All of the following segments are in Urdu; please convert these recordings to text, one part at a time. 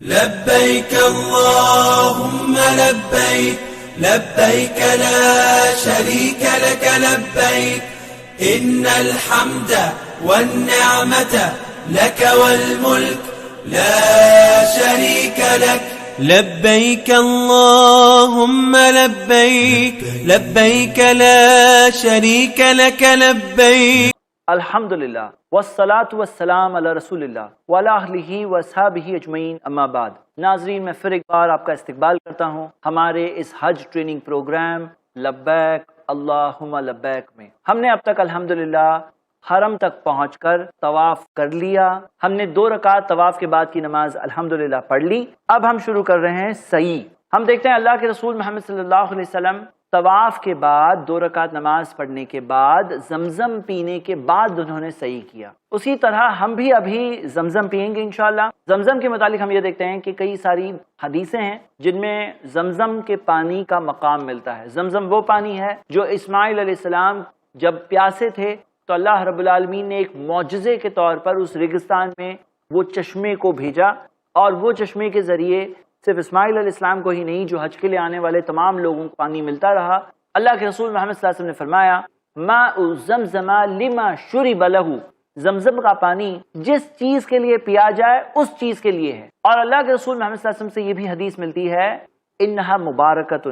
لبيك اللهم لبيك لبيك لا شريك لك لبيك إن الحمد والنعمة لك والملك لا شريك لك لبيك اللهم لبيك لبيك لا شريك لك لبيك الحمدللہ والصلاة والسلام علی رسول اللہ وعلی آلہ واصحابہ اجمعین، اما بعد۔ ناظرین، میں پھر ایک بار آپ کا استقبال کرتا ہوں ہمارے اس حج ٹریننگ پروگرام لبیک اللہم لبیک میں۔ ہم نے اب تک الحمدللہ حرم تک پہنچ کر طواف کر لیا۔ ہم نے 2 رکعت طواف کے بعد کی نماز الحمدللہ پڑھ لی۔ اب ہم شروع کر رہے ہیں سعی۔ ہم دیکھتے ہیں اللہ کے رسول محمد صلی اللہ علیہ وسلم طواف کے بعد 2 رکعت نماز پڑھنے کے بعد زمزم پینے کے بعد انہوں نے سعی کیا۔ اسی طرح ہم بھی ابھی زمزم پیئیں گے انشاءاللہ۔ زمزم کے متعلق ہم یہ دیکھتے ہیں کہ کئی ساری حدیثیں ہیں جن میں زمزم کے پانی کا مقام ملتا ہے۔ زمزم وہ پانی ہے جو اسماعیل علیہ السلام جب پیاسے تھے تو اللہ رب العالمین نے ایک معجزے کے طور پر اس ریگستان میں وہ چشمے کو بھیجا، اور وہ چشمے کے ذریعے صرف اسماعیل علیہ السلام کو ہی نہیں، جو حج کے لیے آنے والے تمام لوگوں کو پانی ملتا رہا۔ اللہ کے رسول محمد صلی اللہ علیہ وسلم نے فرمایا ماء زمزم لما شرب له، زمزم کا پانی جس چیز کے لیے پیا جائے اس چیز کے لیے ہے۔ اور اللہ کے رسول محمد صلی اللہ علیہ وسلم سے یہ بھی حدیث ملتی ہے انہا مبارکۃ،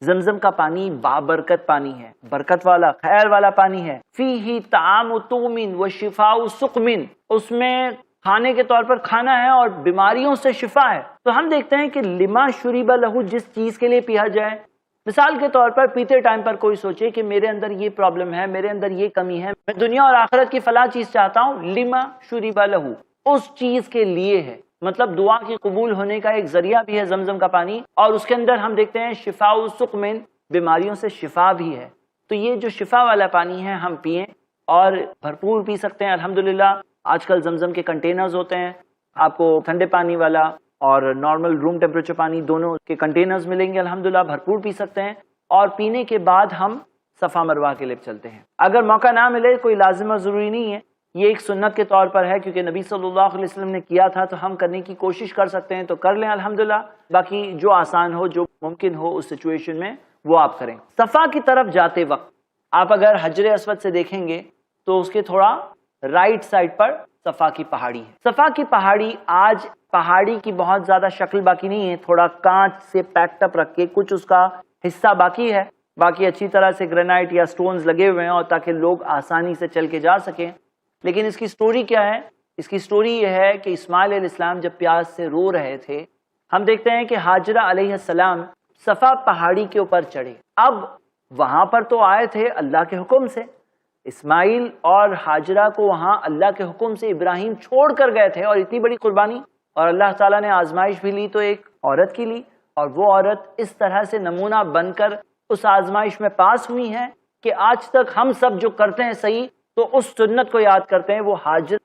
زمزم کا پانی بابرکت پانی ہے، برکت والا، خیر والا پانی ہے۔ فیہ طعام طعم وشفاء سقم، اس میں کھانے کے طور پر کھانا ہے اور بیماریوں سے شفا ہے۔ تو ہم دیکھتے ہیں کہ لما شریب لہو، جس چیز کے لیے پیا جائے۔ مثال کے طور پر پیتے ٹائم پر کوئی سوچے کہ میرے اندر یہ پرابلم ہے، میرے اندر یہ کمی ہے، میں دنیا اور آخرت کی فلاں چیز چاہتا ہوں، لما شریب لہو، اس چیز کے لیے ہے۔ مطلب دعا کی قبول ہونے کا ایک ذریعہ بھی ہے زمزم کا پانی، اور اس کے اندر ہم دیکھتے ہیں شفاء سقم، بیماریوں سے شفا بھی ہے۔ تو یہ جو شفا والا پانی ہے ہم پئیں اور بھرپور پی سکتے ہیں الحمدللہ۔ آج کل زمزم کے کنٹینرز ہوتے ہیں، آپ کو ٹھنڈے پانی والا اور نارمل روم ٹیمپریچر پانی دونوں کے کنٹینرز ملیں گے الحمدللہ، بھرپور پی سکتے ہیں۔ اور پینے کے بعد ہم صفا مروہ کے لیے چلتے ہیں۔ اگر موقع نہ ملے، کوئی لازم اور ضروری نہیں ہے، یہ ایک سنت کے طور پر ہے، کیونکہ نبی صلی اللہ علیہ وسلم نے کیا تھا تو ہم کرنے کی کوشش کر سکتے ہیں تو کر لیں الحمدللہ۔ باقی جو آسان ہو، جو ممکن ہو اس سچویشن میں وہ آپ کریں۔ صفا کی طرف جاتے وقت آپ اگر حجر اسود سے دیکھیں گے تو اس کے تھوڑا رائٹ سائڈ پر صفا کی پہاڑی ہے۔ صفا کی پہاڑی، آج پہاڑی کی بہت زیادہ شکل باقی نہیں ہے، تھوڑا کانچ سے پیکٹ اپ رکھ کے کچھ اس کا حصہ باقی ہے، باقی اچھی طرح سے گرینائٹ یا سٹونز لگے ہوئے ہیں اور تاکہ لوگ آسانی سے چل کے جا سکیں۔ لیکن اس کی سٹوری کیا ہے؟ اس کی سٹوری یہ ہے کہ اسماعیل علیہ السلام جب پیاس سے رو رہے تھے، ہم دیکھتے ہیں کہ ہاجرہ علیہ السلام صفا پہاڑی کے اوپر چڑھے۔ اب وہاں پر تو آئے تھے اللہ کے حکم سے، اسماعیل اور ہاجرہ کو وہاں اللہ کے حکم سے ابراہیم چھوڑ کر گئے تھے، اور اتنی بڑی قربانی، اور اللہ تعالیٰ نے آزمائش بھی لی تو ایک عورت کی لی، اور وہ عورت اس طرح سے نمونہ بن کر اس آزمائش میں پاس ہوئی ہے کہ آج تک ہم سب جو کرتے ہیں صحیح تو اس سنت کو یاد کرتے ہیں، وہ ہاجر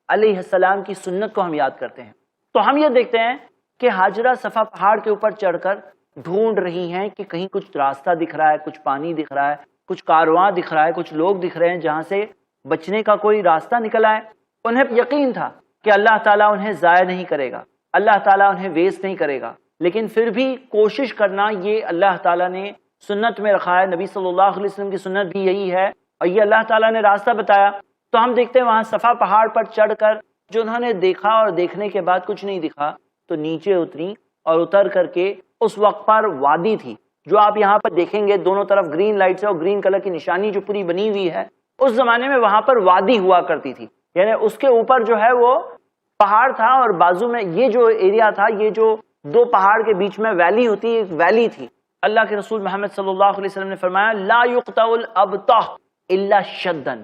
علیہ السلام کی سنت کو ہم یاد کرتے ہیں۔ تو ہم یہ دیکھتے ہیں کہ ہاجرہ صفا پہاڑ کے اوپر چڑھ کر ڈھونڈ رہی ہیں کہ کہیں کچھ راستہ دکھ رہا ہے، کچھ پانی دکھ رہا ہے، کچھ کارواں دکھ رہا ہے، کچھ لوگ دکھ رہے ہیں جہاں سے بچنے کا کوئی راستہ نکل آئے۔ انہیں یقین تھا کہ اللہ تعالیٰ انہیں ضائع نہیں کرے گا، اللہ تعالیٰ انہیں ویسٹ نہیں کرے گا، لیکن پھر بھی کوشش کرنا یہ اللہ تعالیٰ نے سنت میں رکھا ہے۔ نبی صلی اللہ علیہ وسلم کی سنت بھی یہی ہے، اور یہ اللہ تعالیٰ نے راستہ بتایا۔ تو ہم دیکھتے ہیں وہاں صفا پہاڑ پر چڑھ کر جو انہوں نے دیکھا، اور دیکھنے کے بعد کچھ نہیں دکھا تو نیچے اتری، اور اتر کر کے اس وقت پر وادی تھی جو آپ یہاں پر دیکھیں گے، دونوں طرف گرین لائٹس ہے اور گرین کلر کی نشانی جو پوری بنی ہوئی ہے۔ اس زمانے میں وہاں پر وادی ہوا کرتی تھی، یعنی اس کے اوپر جو ہے وہ پہاڑ تھا، اور بازو میں یہ جو ایریا تھا، یہ جو 2 پہاڑ کے بیچ میں ویلی ہوتی ہے، ایک ویلی تھی۔ اللہ کے رسول محمد صلی اللہ علیہ وسلم نے فرمایا لا یقطع الابطح الا شدن،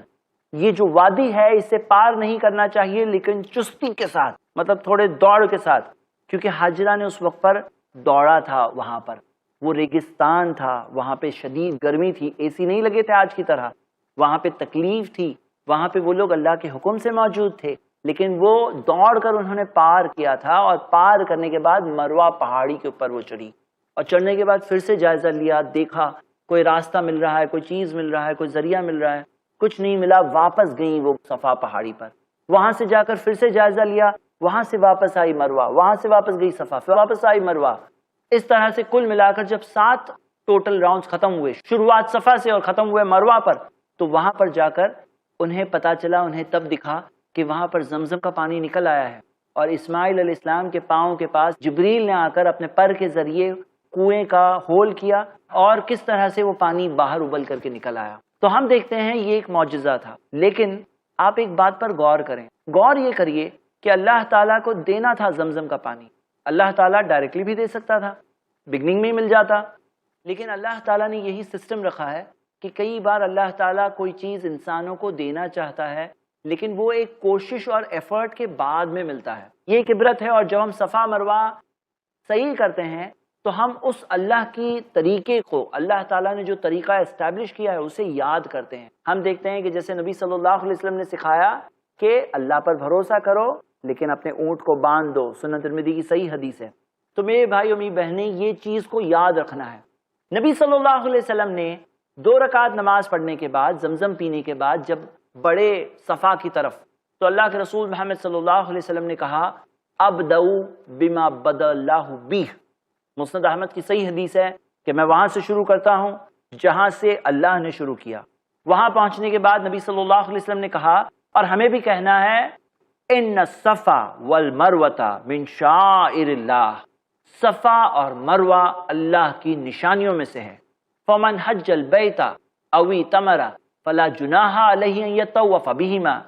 یہ جو وادی ہے اسے پار نہیں کرنا چاہیے لیکن چستی کے ساتھ، مطلب تھوڑے دوڑ کے ساتھ، کیونکہ ہاجرہ نے اس وقت پر دوڑا تھا، وہاں پر وہ ریگستان تھا، وہاں پہ شدید گرمی تھی، اے سی نہیں لگے تھے آج کی طرح، وہاں پہ تکلیف تھی، وہاں پہ وہ لوگ اللہ کے حکم سے موجود تھے، لیکن وہ دوڑ کر انہوں نے پار کیا تھا، اور پار کرنے کے بعد مروہ پہاڑی کے اوپر وہ چڑھی، اور چڑھنے کے بعد پھر سے جائزہ لیا، دیکھا کوئی راستہ مل رہا ہے، کوئی چیز مل رہا ہے، کوئی ذریعہ مل رہا ہے، کچھ نہیں ملا، واپس گئیں وہ صفا پہاڑی پر۔ وہاں سے جا کر پھر سے جائزہ لیا، وہاں سے واپس آئی مروہ، وہاں سے واپس گئی صفا، پھر واپس آئی مروہ. اس طرح سے کل ملا کر جب 7 ٹوٹل راؤنڈز ختم ہوئے، شروعات صفا سے اور ختم ہوئے مروہ پر، تو وہاں پر جا کر انہیں پتا چلا، انہیں تب دکھا کہ وہاں پر زمزم کا پانی نکل آیا ہے. اور اسماعیل علیہ السلام کے پاؤں کے پاس جبریل نے آ کر اپنے پر کے ذریعے کنویں کا ہول کیا اور کس طرح سے وہ پانی باہر ابل کر کے نکل آیا. تو ہم دیکھتے ہیں یہ ایک معجزہ تھا. لیکن آپ ایک بات پر غور کریں، غور یہ کریے کہ اللہ تعالیٰ کو دینا تھا زمزم کا پانی. اللہ تعالیٰ ڈائریکٹلی بھی دے سکتا تھا، بگننگ میں ہی مل جاتا، لیکن اللہ تعالیٰ نے یہی سسٹم رکھا ہے کہ کئی بار اللہ تعالیٰ کوئی چیز انسانوں کو دینا چاہتا ہے لیکن وہ ایک کوشش اور ایفرٹ کے بعد میں ملتا ہے. یہ ایک عبرت ہے. اور جب ہم صفا مروہ صحیح کرتے ہیں تو ہم اس اللہ کی طریقے کو، اللہ تعالیٰ نے جو طریقہ اسٹیبلش کیا ہے اسے یاد کرتے ہیں. ہم دیکھتے ہیں کہ جیسے نبی صلی اللہ علیہ وسلم نے سکھایا کہ اللہ پر بھروسہ کرو لیکن اپنے اونٹ کو باندھ دو، سنن ترمذی کی صحیح حدیث ہے. تو میرے بھائی اور میری بہنیں یہ چیز کو یاد رکھنا ہے. نبی صلی اللہ علیہ وسلم نے 2 رکعت نماز پڑھنے کے بعد، زمزم پینے کے بعد جب بڑے صفا کی طرف، تو اللہ کے رسول محمد صلی اللہ علیہ وسلم نے کہا ابدؤ بما بدا اللہ بہ. مسند احمد کی صحیح حدیث ہے کہ میں وہاں سے شروع کرتا ہوں جہاں سے اللہ نے شروع کیا. وہاں پہنچنے کے بعد نبی صلی اللہ علیہ وسلم نے کہا، اور ہمیں بھی کہنا ہے، ان الصفا والمروۃ من شعائر اللہ. صفا اور مروہ اللہ کی نشانیوں میں سے ہے. فمن حج البیت او اعتمر فلا جناح علیہ ان یطوف بہما.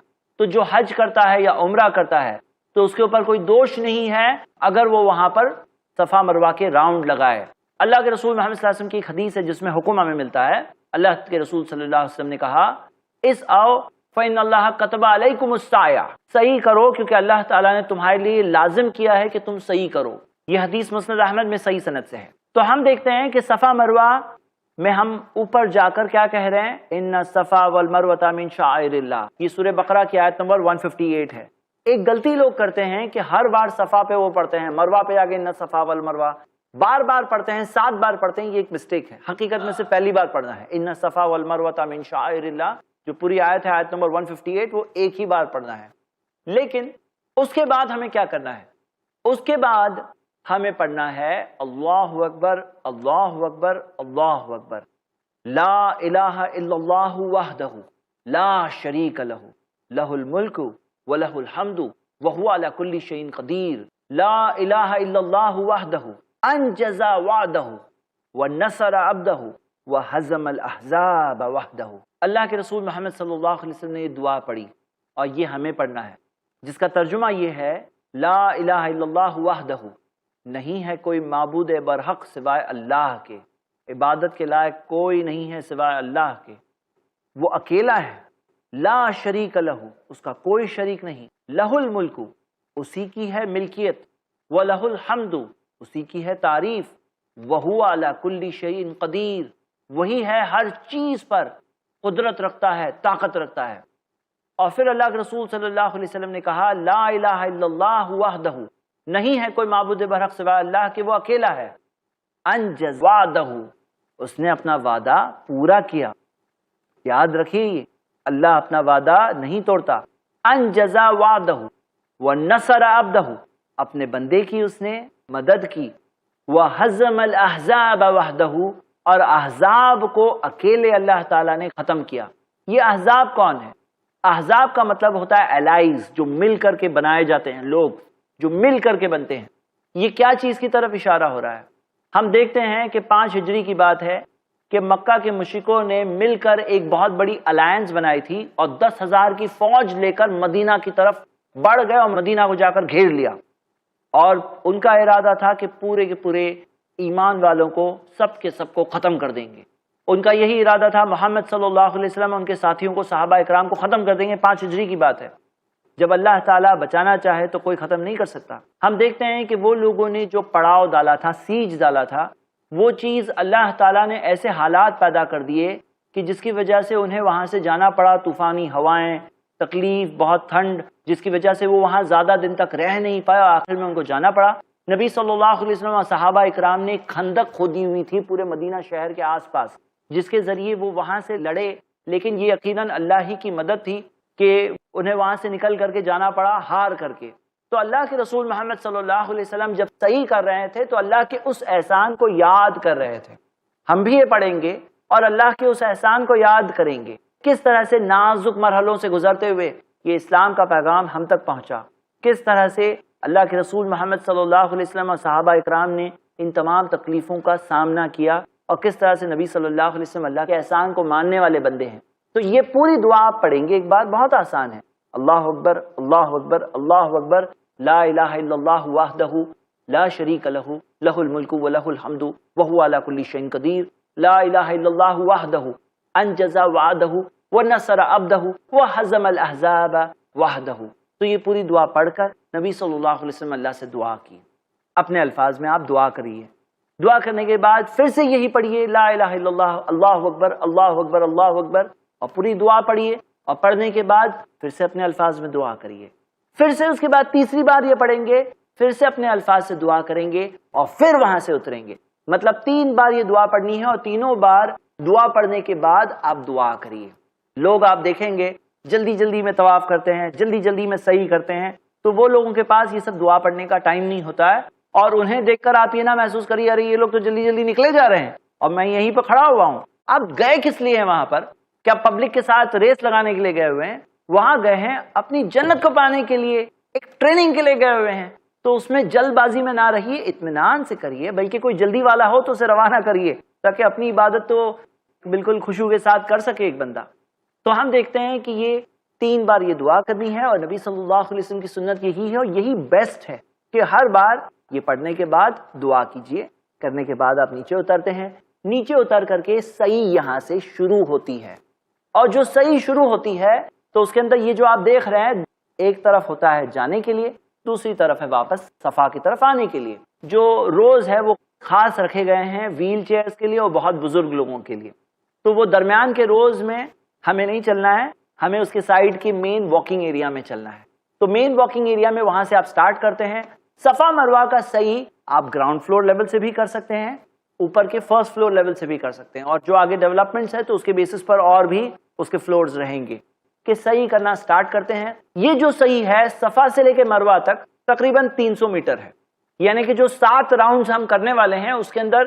تو جو حج کرتا ہے یا عمرہ کرتا ہے تو اس کے اوپر کوئی دوش نہیں ہے اگر وہ وہاں پر صفا مروہ کے راؤنڈ لگائے. اللہ کے رسول محمد صلی اللہ علیہ وسلم کی ایک حدیث ہے جس میں حکم ہمیں ملتا ہے. اللہ کے رسول صلی اللہ علیہ وسلم نے کہا اس آؤ فإن اللہ کتب علیکم السعی. صحیح کرو کیونکہ اللہ تعالیٰ نے تمہارے لیے لازم کیا ہے کہ تم صحیح کرو. یہ حدیث مسند احمد میں صحیح سند سے ہے. تو ہم دیکھتے ہیں کہ صفا مروہ میں ہم اوپر جا کر کیا کہہ رہے ہیں، ان الصفا والمروۃ من شعائر اللہ. یہ سورہ بقرہ کی آیت نمبر 158 ہے. ایک غلطی لوگ کرتے ہیں کہ ہر بار صفا پہ وہ پڑھتے ہیں، مروہ پہ آگے ان الصفا والمروہ بار بار پڑھتے ہیں، 7 بار پڑھتے ہیں. یہ ایک مسٹیک ہے. حقیقت میں سے پہلی بار پڑھنا ہے ان الصفا والمروۃ من شعائر اللہ. جو پوری آیت ہے آیت نمبر 158 وہ ایک ہی بار پڑھنا ہے. لیکن اس کے بعد ہمیں کیا کرنا ہے؟ اس کے بعد ہمیں پڑھنا ہے اللہ اکبر اللہ اکبر اللہ اکبر، لا الہ الا اللہ وحدہ لا شریک لہ لہ الملک ولہ الحمد وہو علی کل شیء قدیر، لا الہ الا اللہ وحدہ انجز وعدہ ونصر عبدہ وہزم الاحزاب وحدہ. اللہ کے رسول محمد صلی اللہ علیہ وسلم نے یہ دعا پڑھی اور یہ ہمیں پڑھنا ہے، جس کا ترجمہ یہ ہے لا الہ الا اللہ وحدہ، نہیں ہے کوئی معبود برحق سوائے اللہ کے، عبادت کے لائق کوئی نہیں ہے سوائے اللہ کے، وہ اکیلا ہے. لا شریک لہ، اس کا کوئی شریک نہیں. لہ الملک، اسی کی ہے ملکیت. وَلَہ الحمد، اسی کی ہے تعریف. وَہُوَ عَلَى كُلِّ شَيْءٍ قدیر، وہی ہے ہر چیز پر قدرت رکھتا ہے، طاقت رکھتا ہے. اور پھر اللہ کے رسول صلی اللہ علیہ وسلم نے کہا لا الہ الا اللہ وحدہ، نہیں ہے کوئی معبود برحق سوائے اللہ کے، وہ اکیلا ہے. انجز وعدہ، اس نے اپنا وعدہ پورا کیا. یاد رکھیے اللہ اپنا وعدہ نہیں توڑتا. انجز وعدہ ونصر عبدہ، اپنے بندے کی اس نے مدد کی. وہزم الاحزاب وحدہ، اور احزاب کو اکیلے اللہ تعالیٰ نے ختم کیا. یہ احزاب کون ہے؟ احزاب کا مطلب ہوتا ہے الائز، جو مل کر کے بنائے جاتے ہیں، لوگ جو مل کر کے بنتے ہیں. یہ کیا چیز کی طرف اشارہ ہو رہا ہے؟ ہم دیکھتے ہیں کہ 5 ہجری کی بات ہے کہ مکہ کے مشرکوں نے مل کر ایک بہت بڑی الائنس بنائی تھی اور 10,000 کی فوج لے کر مدینہ کی طرف بڑھ گئے اور مدینہ کو جا کر گھیر لیا. اور ان کا ارادہ تھا کہ پورے کے پورے ایمان والوں کو سب کے سب کو ختم کر دیں گے. ان کا یہی ارادہ تھا. محمد صلی اللہ علیہ وسلم ان کے ساتھیوں کو، صحابہ اکرام کو ختم کر دیں گے. 5 ہجری کی بات ہے. جب اللہ تعالیٰ بچانا چاہے تو کوئی ختم نہیں کر سکتا. ہم دیکھتے ہیں کہ وہ لوگوں نے جو پڑاؤ ڈالا تھا، سیج ڈالا تھا، وہ چیز اللہ تعالیٰ نے ایسے حالات پیدا کر دیے کہ جس کی وجہ سے انہیں وہاں سے جانا پڑا. طوفانی ہوائیں، تکلیف، بہت ٹھنڈ، جس کی وجہ سے وہ وہاں زیادہ دن تک رہ نہیں پایا. آخر میں ان کو جانا پڑا. نبی صلی اللہ علیہ وسلم اور صحابہ اکرام نے ایک خندق کھودی ہوئی تھی پورے مدینہ شہر کے آس پاس، جس کے ذریعے وہ وہاں سے لڑے. لیکن یہ یقیناً اللہ ہی کی مدد تھی کہ انہیں وہاں سے نکل کر کے جانا پڑا ہار کر کے. تو اللہ کے رسول محمد صلی اللہ علیہ وسلم جب صحیح کر رہے تھے تو اللہ کے اس احسان کو یاد کر رہے تھے. ہم بھی یہ پڑھیں گے اور اللہ کے اس احسان کو یاد کریں گے، کس طرح سے نازک مرحلوں سے گزرتے ہوئے یہ اسلام کا پیغام ہم تک پہنچا، کس طرح سے اللہ کے رسول محمد صلی اللہ علیہ وسلم اور صحابہ اکرام نے ان تمام تکلیفوں کا سامنا کیا، اور کس طرح سے نبی صلی اللہ علیہ وسلم اللہ کے احسان کو ماننے والے بندے ہیں. تو یہ پوری دعا آپ پڑھیں گے. ایک بات بہت آسان ہے، اللہ اکبر اللہ اکبر اللہ اکبر لا الہ الا اللہ وحدہ لا شریک لہ لہ الملک ولہ الحمد وہو علی کل شیء قدیر لا الہ الا اللہ وحدہ انجز وعدہ ونصر عبدہ وہزم الاحزاب وحدہ. تو یہ پوری دعا پڑھ کر نبی صلی اللہ علیہ وسلم اللہ سے دعا کی. اپنے الفاظ میں آپ دعا کریے. دعا کرنے کے بعد پھر سے یہی پڑھیے لا الہ الا اللہ اللہ اکبر اللہ اکبر اللہ اکبر، اور پوری دعا پڑھیے. اور پڑھنے کے بعد پھر سے اپنے الفاظ میں دعا کریے. پھر سے اس کے بعد تیسری بار یہ پڑھیں گے، پھر سے اپنے الفاظ سے دعا کریں گے اور پھر وہاں سے اتریں گے. مطلب 3 بار یہ دعا پڑھنی ہے، اور تینوں بار دعا پڑھنے کے بعد آپ دعا کریے. لوگ آپ دیکھیں گے جلدی جلدی میں طواف کرتے ہیں، جلدی جلدی میں صحیح کرتے ہیں، تو وہ لوگوں کے پاس یہ سب دعا پڑھنے کا ٹائم نہیں ہوتا ہے، اور انہیں دیکھ کر آپ یہ نہ محسوس کریے ارے یہ لوگ تو جلدی جلدی نکلے جا رہے ہیں اور میں یہیں پہ کھڑا ہوا ہوں. آپ گئے کس لیے ہیں وہاں پر؟ کیا پبلک کے ساتھ ریس لگانے کے لیے گئے ہوئے ہیں؟ وہاں گئے ہیں اپنی جنت کو پانے کے لیے، ایک ٹریننگ کے لیے گئے ہوئے ہیں. تو اس میں جلد بازی میں نہ رہیے، اطمینان سے کریے، بلکہ کوئی جلدی والا ہو تو اسے روانہ کریے تاکہ اپنی عبادت تو بالکل خوشو کے ساتھ کر سکے ایک بندہ. تو ہم دیکھتے ہیں کہ یہ 3 بار یہ دعا کرنی ہے، اور نبی صلی اللہ علیہ وسلم کی سنت یہی ہے، اور یہی بیسٹ ہے کہ ہر بار یہ پڑھنے کے بعد دعا کیجئے. کرنے کے بعد آپ نیچے اترتے ہیں، نیچے اتر کر کے صحیح یہاں سے شروع ہوتی ہے. اور جو صحیح شروع ہوتی ہے تو اس کے اندر یہ جو آپ دیکھ رہے ہیں، ایک طرف ہوتا ہے جانے کے لیے، دوسری طرف ہے واپس صفا کی طرف آنے کے لیے. جو روز ہے وہ خاص رکھے گئے ہیں ویل چیئرز کے لیے اور بہت بزرگ لوگوں کے لیے. تو وہ درمیان کے روز میں ہمیں نہیں چلنا ہے، ہمیں اس کے سائیڈ کی مین واکنگ ایریا میں چلنا ہے. تو مین واکنگ ایریا میں وہاں سے آپ سٹارٹ کرتے ہیں. صفا مروہ کا صحیح آپ گراؤنڈ فلور لیول سے بھی کر سکتے ہیں، اوپر کے فرسٹ فلور لیول سے بھی کر سکتے ہیں، اور جو آگے ڈیولپمنٹس ہے تو اس کے بیسس پر اور بھی اس کے فلورز رہیں گے کہ صحیح کرنا سٹارٹ کرتے ہیں. یہ جو صحیح ہے صفا سے لے کے مروہ تک تقریباً 300 میٹر ہے، یعنی کہ جو 7 راؤنڈز ہم کرنے والے ہیں اس کے اندر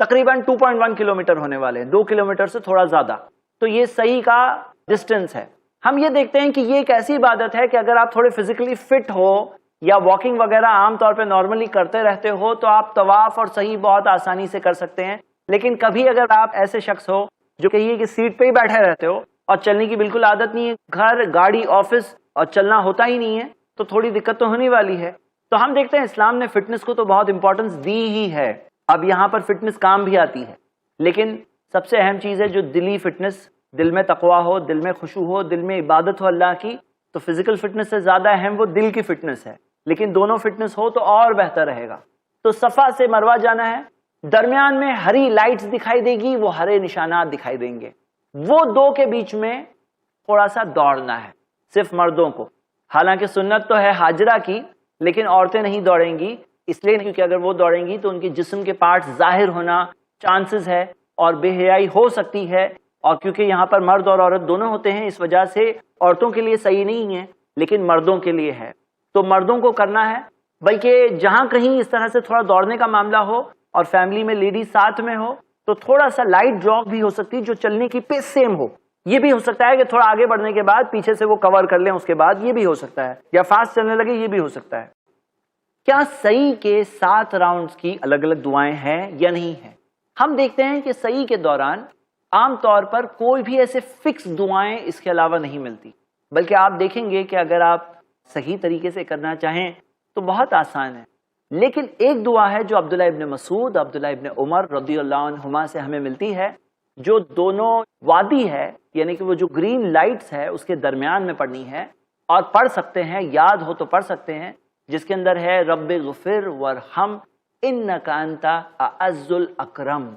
تقریباً 2.1 کلومیٹر ہونے والے ہیں، 2 کلومیٹر سے تھوڑا زیادہ. تو یہ صحیح کا ڈسٹینس ہے. ہم یہ دیکھتے ہیں کہ یہ ایک ایسی عبادت ہے کہ اگر آپ تھوڑے فزیکلی فٹ ہو یا واکنگ وغیرہ عام طور پہ نارملی کرتے رہتے ہو تو آپ طواف اور صحیح بہت آسانی سے کر سکتے ہیں. لیکن کبھی اگر آپ ایسے شخص ہو جو کہیے کہ سیٹ پہ ہی بیٹھے رہتے ہو اور چلنے کی بالکل عادت نہیں ہے، گھر گاڑی آفس اور چلنا ہوتا ہی نہیں ہے، تو تھوڑی دقت تو ہونے والی ہے. تو ہم دیکھتے ہیں اسلام نے فٹنس کو تو بہت امپورٹنس دی ہی ہے. اب یہاں پر فٹنس کام بھی آتی ہے، لیکن سب سے اہم چیز ہے جو دلی فٹنس، دل میں تقویٰ ہو، دل میں خشوع ہو، دل میں عبادت ہو اللہ کی. تو فزیکل فٹنس سے زیادہ اہم وہ دل کی فٹنس ہے، لیکن دونوں فٹنس ہو تو اور بہتر رہے گا. تو صفا سے مروہ جانا ہے، درمیان میں ہری لائٹس دکھائی دے گی، وہ ہرے نشانات دکھائی دیں گے. وہ 2 کے بیچ میں تھوڑا سا دوڑنا ہے صرف مردوں کو. حالانکہ سنت تو ہے حاجرہ کی، لیکن عورتیں نہیں دوڑیں گی، اس لیے کیونکہ اگر وہ دوڑیں گی تو ان کے جسم کے پارٹس ظاہر ہونا چانسز ہے اور بے حیائی ہو سکتی ہے. اور کیونکہ یہاں پر مرد اور عورت دونوں ہوتے ہیں، اس وجہ سے عورتوں کے لیے صحیح نہیں ہے، لیکن مردوں کے لیے ہے. تو مردوں کو کرنا ہے. بلکہ جہاں کہیں اس طرح سے تھوڑا دوڑنے کا معاملہ ہو اور فیملی میں لیڈیز ساتھ میں ہو تو تھوڑا سا لائٹ جاگ بھی ہو سکتی ہے جو چلنے کی پیس سیم ہو. یہ بھی ہو سکتا ہے کہ تھوڑا آگے بڑھنے کے بعد پیچھے سے وہ کور کر لیں اس کے بعد، یہ بھی ہو سکتا ہے، یا فاسٹ چلنے لگے، یہ بھی ہو سکتا ہے. کیا صحیح کے 7 راؤنڈز کی الگ الگ دعائیں ہیں یا نہیں ہیں؟ ہم دیکھتے ہیں کہ صحیح کے دوران عام طور پر کوئی بھی ایسے فکس دعائیں اس کے علاوہ نہیں ملتی، بلکہ آپ دیکھیں گے کہ اگر آپ صحیح طریقے سے کرنا چاہیں تو بہت آسان ہے. لیکن ایک دعا ہے جو عبداللہ ابن مسعود، عبداللہ ابن عمر رضی اللہ عنہما سے ہمیں ملتی ہے، جو دونوں وادی ہے، یعنی کہ وہ جو گرین لائٹس ہے اس کے درمیان میں پڑھنی ہے، اور پڑھ سکتے ہیں، یاد ہو تو پڑھ سکتے ہیں، جس کے اندر ہے رب غفر ورحم انک انت اعز الاکرم.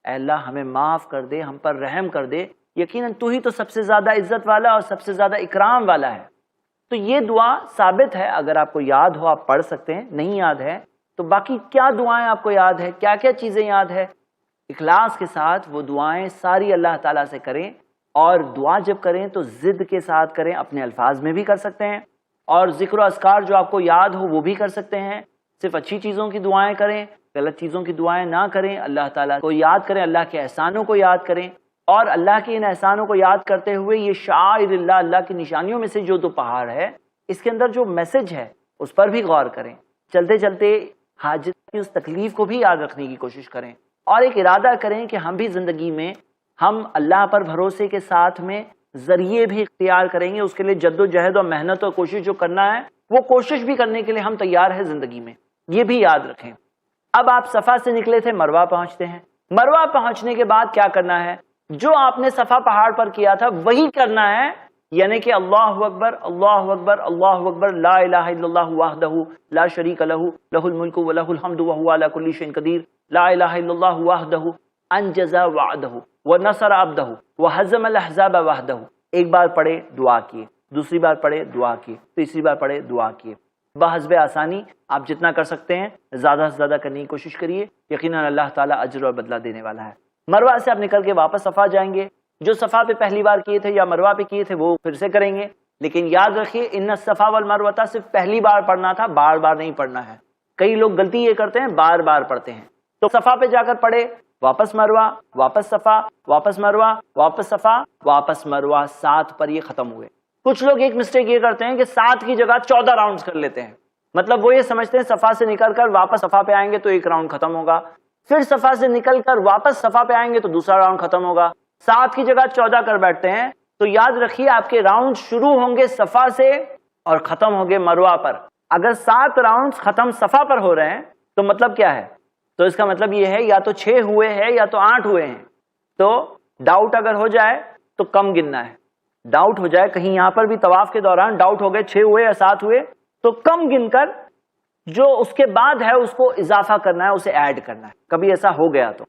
اے اللہ ہمیں معاف کر دے، ہم پر رحم کر دے، یقیناً تو ہی تو سب سے زیادہ عزت والا اور سب سے زیادہ اکرام والا ہے. تو یہ دعا ثابت ہے، اگر آپ کو یاد ہو آپ پڑھ سکتے ہیں، نہیں یاد ہے تو باقی کیا دعائیں آپ کو یاد ہے، کیا کیا چیزیں یاد ہے، اخلاص کے ساتھ وہ دعائیں ساری اللہ تعالیٰ سے کریں. اور دعا جب کریں تو ضد کے ساتھ کریں، اپنے الفاظ میں بھی کر سکتے ہیں اور ذکر و اذکار جو آپ کو یاد ہو وہ بھی کر سکتے ہیں. صرف اچھی چیزوں کی دعائیں کریں، غلط چیزوں کی دعائیں نہ کریں. اللہ تعالیٰ کو یاد کریں، اللہ کے احسانوں کو یاد کریں، اور اللہ کے ان احسانوں کو یاد کرتے ہوئے یہ شعائر اللہ، اللہ کی نشانیوں میں سے جو دو پہاڑ ہے، اس کے اندر جو میسج ہے اس پر بھی غور کریں. چلتے چلتے حاجت کی اس تکلیف کو بھی یاد رکھنے کی کوشش کریں، اور ایک ارادہ کریں کہ ہم بھی زندگی میں ہم اللہ پر بھروسے کے ساتھ میں ذریعے بھی اختیار کریں گے. اس کے لیے جد و جہد اور محنت اور کوشش جو کرنا ہے وہ کوشش بھی کرنے کے لیے ہم تیار ہیں زندگی میں، یہ بھی یاد رکھیں. اب آپ صفا سے نکلے تھے، مروہ پہنچتے ہیں. مروہ پہنچنے کے بعد کیا کرنا ہے؟ جو آپ نے صفا پہاڑ پر کیا تھا وہی کرنا ہے، یعنی کہ اللہ اکبر اللہ اکبر اللہ اکبر لا الہ الا اللہ وحدہ لا شریک لہ لہ الملک ولہ الحمد وہو علی کل شیء قدیر لا الہ الا اللہ وحدہ انجز وعدہ ونصر عبدہ وہزم الاحزاب وحدہ. ایک بار پڑھے دعا کیے، دوسری بار پڑھے دعا کیے، تیسری بار پڑھے دعا کیے. بحسب آسانی آپ جتنا کر سکتے ہیں زیادہ سے زیادہ کرنے کی کوشش کریے. یقیناً اللہ تعالیٰ اجر اور بدلہ دینے والا ہے. مروہ سے آپ نکل کے واپس صفا جائیں گے. جو صفا پہ پہلی بار کیے تھے یا مروہ پہ کیے تھے وہ پھر سے کریں گے، لیکن یاد رکھیے ان الصفا والمروہ صرف پہلی بار پڑھنا تھا، بار بار نہیں پڑھنا ہے. کئی لوگ غلطی یہ کرتے ہیں بار بار پڑھتے ہیں. تو صفا پہ جا کر پڑھے، واپس مروہ، واپس صفا، واپس مروہ، واپس صفا، واپس مروہ. 7 پر یہ ختم ہوئے. کچھ لوگ ایک مسٹیک یہ کرتے ہیں کہ 7 کی جگہ 14 راؤنڈز کر لیتے ہیں. مطلب وہ یہ سمجھتے ہیں صفا سے نکل کر واپس صفا پہ آئیں گے تو ایک راؤنڈ ختم ہوگا، پھر صفا سے نکل کر واپس صفا پہ آئیں گے تو دوسرا راؤنڈ ختم ہوگا. 7 کی جگہ 14 کر بیٹھتے ہیں. تو یاد رکھیے آپ کے راؤنڈ شروع ہوں گے صفا سے اور ختم ہوں گے مروہ پر. اگر 7 راؤنڈ ختم صفا پر ہو رہے ہیں تو مطلب کیا ہے؟ تو اس کا مطلب یہ ہے یا تو 6 ہوئے ہیں یا تو 8 ہوئے ہیں. تو ڈاؤٹ اگر ہو جائے تو کم گننا ہے. ڈاؤٹ ہو جائے کہیں یہاں پر بھی طواف کے دوران ڈاؤٹ ہو گئے 6 ہوئے یا 7 ہوئے تو کم گن کر جو اس کے بعد ہے اس کو اضافہ کرنا ہے، اسے ایڈ کرنا ہے. کبھی ایسا ہو گیا تو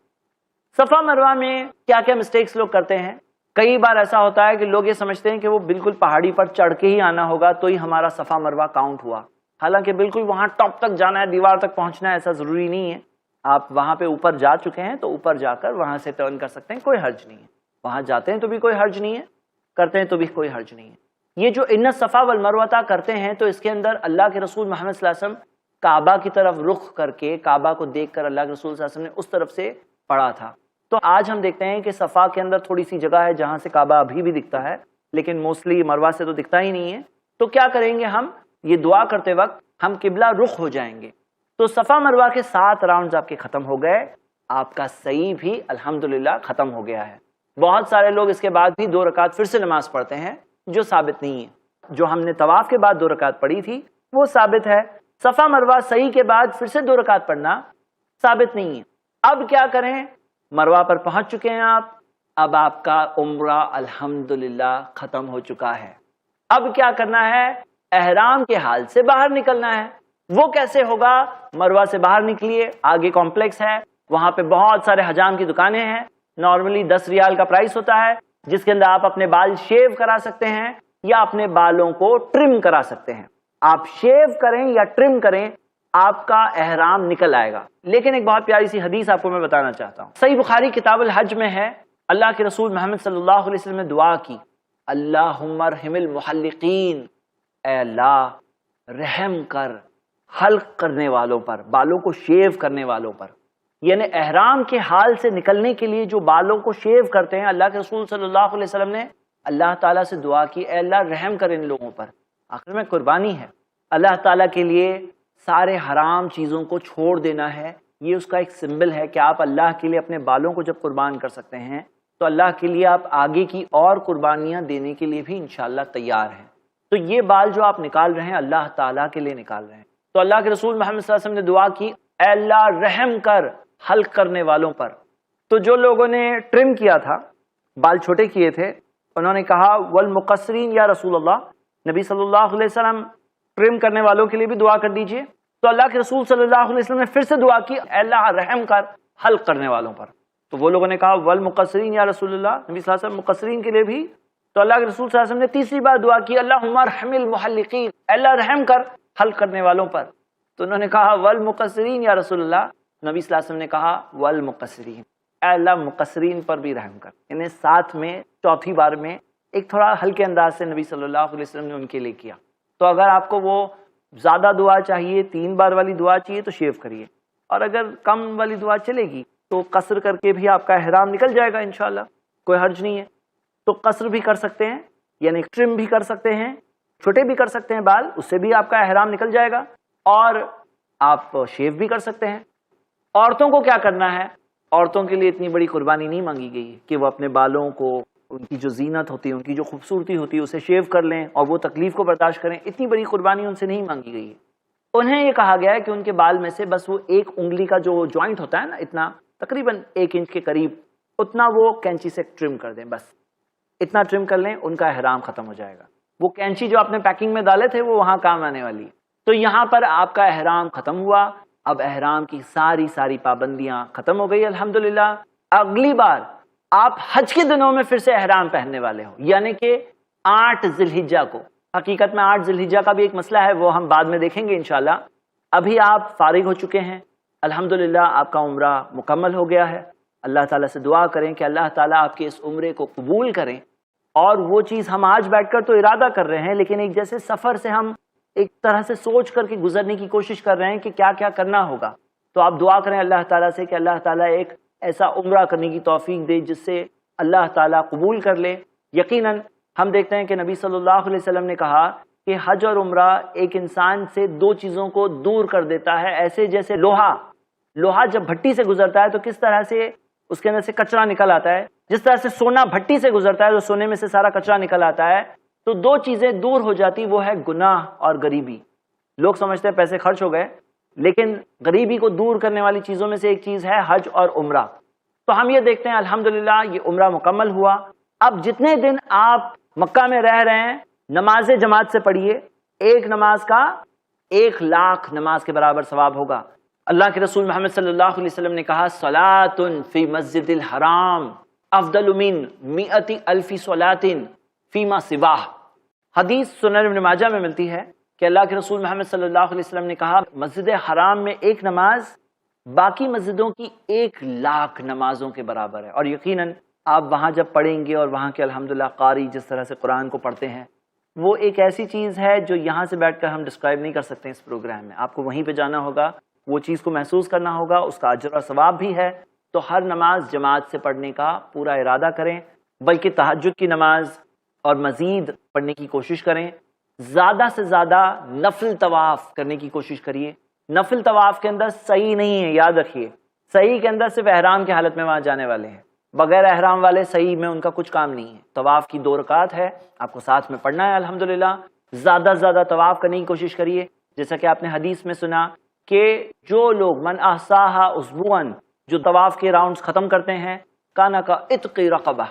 صفا مروہ میں کیا کیا مسٹیکس لوگ کرتے ہیں؟ کئی بار ایسا ہوتا ہے کہ لوگ یہ سمجھتے ہیں کہ وہ بالکل پہاڑی پر چڑھ کے ہی آنا ہوگا تو ہی ہمارا صفا مروہ کاؤنٹ ہوا. حالانکہ بالکل وہاں ٹاپ تک جانا ہے، دیوار تک پہنچنا ہے، ایسا ضروری نہیں ہے. آپ وہاں پہ اوپر جا چکے ہیں تو اوپر جا کر وہاں سے ٹرن کر سکتے ہیں، کوئی حرج نہیں ہے. وہاں جاتے ہیں تو بھی کوئی حرج نہیں ہے، کرتے ہیں تو بھی کوئی حرج نہیں ہے. یہ جو ان الصفا والمروہ کرتے ہیں تو اس کے اندر اللہ کے رسول محمد صلی اللہ علیہ وسلم کعبہ کی طرف رخ کر کے، کعبہ کو دیکھ کر اللہ کے رسول صلی اللہ علیہ وسلم نے اس طرف سے پڑھا تھا. تو آج ہم دیکھتے ہیں کہ صفا کے اندر تھوڑی سی جگہ ہے جہاں سے کعبہ ابھی بھی دکھتا ہے، لیکن موسٹلی مروہ سے تو دکھتا ہی نہیں ہے. تو کیا کریں گے ہم؟ یہ دعا کرتے وقت ہم قبلہ رخ ہو جائیں گے. تو صفا مروہ کے 7 راؤنڈز آپ کے ختم ہو گئے. آپ کا سعی بھی الحمدللہ ختم ہو گیا ہے. بہت سارے لوگ اس کے بعد بھی 2 رکعت پھر سے نماز پڑھتے ہیں، جو ثابت نہیں ہے. جو ہم نے طواف کے بعد 2 رکعت پڑھی تھی وہ ثابت ہے. صفا مروہ سعی کے بعد پھر سے 2 رکعت پڑھنا ثابت نہیں ہے. اب کیا کریں؟ مروہ پر پہنچ چکے ہیں آپ، اب آپ کا عمرہ الحمدللہ ختم ہو چکا ہے. اب کیا کرنا ہے؟ احرام کے حال سے باہر نکلنا ہے. وہ کیسے ہوگا؟ مروہ سے باہر نکلیے، آگے کمپلیکس ہے، وہاں پہ بہت سارے حجام کی دکانیں ہیں. نارملی 10 ریال کا پرائس ہوتا ہے، جس کے اندر آپ اپنے بال شیو کرا سکتے ہیں یا اپنے بالوں کو ٹرم کرا سکتے ہیں. آپ شیو کریں یا ٹرم کریں، آپ کا احرام نکل آئے گا. لیکن ایک بہت پیاری سی حدیث آپ کو میں بتانا چاہتا ہوں. صحیح بخاری کتاب الحج میں ہے، اللہ کے رسول محمد صلی اللہ علیہ وسلم نے دعا کی، اللہم ارحم المحلقین، اے اللہ رحم کر حلق کرنے والوں پر، بالوں کو شیو کرنے والوں پر. یعنی احرام کے حال سے نکلنے کے لیے جو بالوں کو شیو کرتے ہیں، اللہ کے رسول صلی اللہ علیہ وسلم نے اللہ تعالیٰ سے دعا کی، اے اللہ رحم کر ان لوگوں پر. آخر میں قربانی ہے، اللہ تعالیٰ کے لیے سارے حرام چیزوں کو چھوڑ دینا ہے. یہ اس کا ایک سمبل ہے کہ آپ اللہ کے لیے اپنے بالوں کو جب قربان کر سکتے ہیں تو اللہ کے لیے آپ آگے کی اور قربانیاں دینے کے لیے بھی انشاءاللہ تیار ہیں. تو یہ بال جو آپ نکال رہے ہیں اللہ تعالیٰ کے لیے نکال رہے ہیں. تو اللہ کے رسول محمد صلی اللہ علیہ وسلم نے دعا کی، اے اللہ رحم کر حلق کرنے والوں پر. تو جو لوگوں نے ٹرم کیا تھا، بال چھوٹے کیے تھے، انہوں نے کہا والمقصرین یا رسول اللہ، نبی صلی اللہ علیہ وسلم ٹرم کرنے والوں کے لیے بھی دعا کر دیجئے. تو اللہ کے رسول صلی اللہ علیہ وسلم نے پھر سے دعا کی، اے اللہ رحم کر حلق کرنے والوں پر. تو وہ لوگوں نے کہا والمقصرین یا رسول اللہ، نبی صلی اللہ علیہ وسلم مقصرین کے لیے بھی. تو اللہ کے رسول صلی اللہ علیہ وسلم نے تیسری بار دعا کی، اللہم ارحم المحلقین، اے اللہ رحم کر حلق کرنے والوں پر. تو انہوں نے کہا والمقصرین یا رسول اللہ، نبی صلی اللہ علیہ وسلم نے کہا والمقصرین، اے اللہ مقصرین پر بھی رحم کر. انہیں ساتھ میں چوتھی بار میں ایک تھوڑا ہلکے انداز سے نبی صلی اللہ علیہ وسلم نے ان کے لیے کیا. تو اگر آپ کو وہ زیادہ دعا چاہیے، 3 بار والی دعا چاہیے تو شیو کریے، اور اگر کم والی دعا چلے گی تو قصر کر کے بھی آپ کا احرام نکل جائے گا انشاءاللہ، کوئی حرج نہیں ہے۔ تو قصر بھی کر سکتے ہیں، یعنی ٹرم بھی کر سکتے ہیں، چھوٹے بھی کر سکتے ہیں بال، اس سے بھی آپ کا احرام نکل جائے گا، اور آپ شیو بھی کر سکتے ہیں۔ عورتوں کو کیا کرنا ہے؟ عورتوں کے لیے اتنی بڑی قربانی نہیں مانگی گئی ہے کہ وہ اپنے بالوں کو، ان کی جو زینت ہوتی ہے، ان کی جو خوبصورتی ہوتی ہے، اسے شیو کر لیں اور وہ تکلیف کو برداشت کریں، اتنی بڑی قربانی ان سے نہیں مانگی گئی ہے۔ انہیں یہ کہا گیا ہے کہ ان کے بال میں سے بس وہ 1 انگلی کا جو جوائنٹ ہوتا ہے نا، اتنا تقریباً 1 انچ کے قریب، اتنا وہ کینچی سے ٹرم کر دیں، بس اتنا ٹرم کر لیں، ان کا احرام ختم ہو جائے گا۔ وہ کینچی جو آپ نے پیکنگ میں ڈالے تھے وہ وہاں کام آنے والی ہے۔ تو یہاں پر آپ کا احرام ختم ہوا، اب احرام کی ساری پابندیاں ختم ہو گئی الحمدللہ۔ اگلی بار آپ حج کے دنوں میں پھر سے احرام پہننے والے ہوں، یعنی کہ 8 ذی الحجہ کو۔ حقیقت میں 8 ذی الحجہ کا بھی ایک مسئلہ ہے، وہ ہم بعد میں دیکھیں گے انشاءاللہ۔ ابھی آپ فارغ ہو چکے ہیں الحمدللہ، آپ کا عمرہ مکمل ہو گیا ہے۔ اللہ تعالیٰ سے دعا کریں کہ اللہ تعالیٰ آپ کے اس عمرے کو قبول کریں، اور وہ چیز ہم آج بیٹھ کر تو ارادہ کر رہے ہیں، لیکن ایک جیسے سفر سے ہم ایک طرح سے سوچ کر کے گزرنے کی کوشش کر رہے ہیں کہ کیا کیا کرنا ہوگا۔ تو آپ دعا کریں اللہ تعالیٰ سے کہ اللہ تعالیٰ ایک ایسا عمرہ کرنے کی توفیق دے جس سے اللہ تعالیٰ قبول کر لے۔ یقیناً ہم دیکھتے ہیں کہ نبی صلی اللہ علیہ وسلم نے کہا کہ حج اور عمرہ ایک انسان سے 2 چیزوں کو دور کر دیتا ہے، ایسے جیسے لوہا جب بھٹی سے گزرتا ہے تو کس طرح سے اس کے اندر سے کچرا نکل آتا ہے، جس طرح سے سونا بھٹی سے گزرتا ہے تو سونے میں سے سارا کچرا نکل آتا ہے، تو 2 چیزیں دور ہو جاتی، وہ ہے گناہ اور غریبی۔ لوگ سمجھتے ہیں پیسے خرچ ہو گئے، لیکن غریبی کو دور کرنے والی چیزوں میں سے ایک چیز ہے حج اور عمرہ۔ تو ہم یہ دیکھتے ہیں الحمدللہ یہ عمرہ مکمل ہوا۔ اب جتنے دن آپ مکہ میں رہ رہے ہیں، نماز جماعت سے پڑھیے، ایک نماز کا 1,00,000 نماز کے برابر ثواب ہوگا۔ اللہ کے رسول محمد صلی اللہ علیہ وسلم نے کہا صلاۃ فی مسجد الحرام افضل من 100,000 صلاۃ فیما سواہ۔ حدیث سنن ابن ماجہ میں ملتی ہے کہ اللہ کے رسول محمد صلی اللہ علیہ وسلم نے کہا مسجد حرام میں ایک نماز باقی مسجدوں کی 1,00,000 نمازوں کے برابر ہے۔ اور یقیناً آپ وہاں جب پڑھیں گے اور وہاں کے الحمدللہ قاری جس طرح سے قرآن کو پڑھتے ہیں، وہ ایک ایسی چیز ہے جو یہاں سے بیٹھ کر ہم ڈسکرائب نہیں کر سکتے اس پروگرام میں۔ آپ کو وہیں پہ جانا ہوگا، وہ چیز کو محسوس کرنا ہوگا، اس کا اجر اور ثواب بھی ہے۔ تو ہر نماز جماعت سے پڑھنے کا پورا ارادہ کریں، بلکہ تہجد کی نماز اور مزید پڑھنے کی کوشش کریں۔ زیادہ سے زیادہ نفل طواف کرنے کی کوشش کریے۔ نفل طواف کے اندر صحیح نہیں ہے، یاد رکھیے، صحیح کے اندر صرف احرام کی حالت میں وہاں جانے والے ہیں، بغیر احرام والے صحیح میں ان کا کچھ کام نہیں ہے۔ طواف کی 2 رکعات ہے، آپ کو ساتھ میں پڑھنا ہے الحمدللہ۔ زیادہ سے زیادہ طواف کرنے کی کوشش کریے، جیسا کہ آپ نے حدیث میں سنا کہ جو لوگ من احصاها اسبوعا، جو طواف کے راؤنڈز ختم کرتے ہیں، کانا کا عتق رقبہ،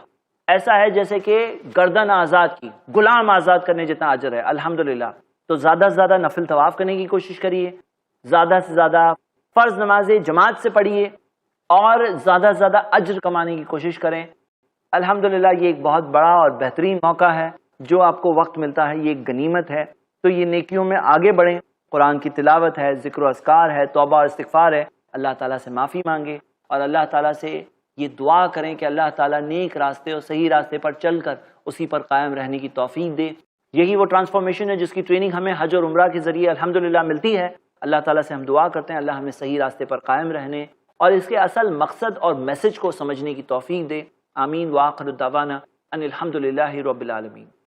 ایسا ہے جیسے کہ گردن آزاد کی، غلام آزاد کرنے جتنا اجر ہے الحمدللہ۔ تو زیادہ سے زیادہ نفل طواف کرنے کی کوشش کریے، زیادہ سے زیادہ فرض نمازیں جماعت سے پڑھیے، اور زیادہ سے زیادہ اجر کمانے کی کوشش کریں۔ الحمدللہ یہ ایک بہت بڑا اور بہترین موقع ہے، جو آپ کو وقت ملتا ہے، یہ ایک غنیمت ہے۔ تو یہ نیکیوں میں آگے بڑھیں، قرآن کی تلاوت ہے، ذکر و اذکار ہے، توبہ اور استغفار ہے، اللہ تعالیٰ سے معافی مانگے، اور اللہ تعالیٰ سے یہ دعا کریں کہ اللہ تعالیٰ نیک راستے اور صحیح راستے پر چل کر اسی پر قائم رہنے کی توفیق دے۔ یہی وہ ٹرانسفارمیشن ہے جس کی ٹریننگ ہمیں حج اور عمرہ کے ذریعے الحمدللہ ملتی ہے۔ اللہ تعالیٰ سے ہم دعا کرتے ہیں اللہ ہمیں صحیح راستے پر قائم رہنے اور اس کے اصل مقصد اور میسج کو سمجھنے کی توفیق دے۔ آمین۔ وآخر دعوانا ان الحمدللہ رب العالمین۔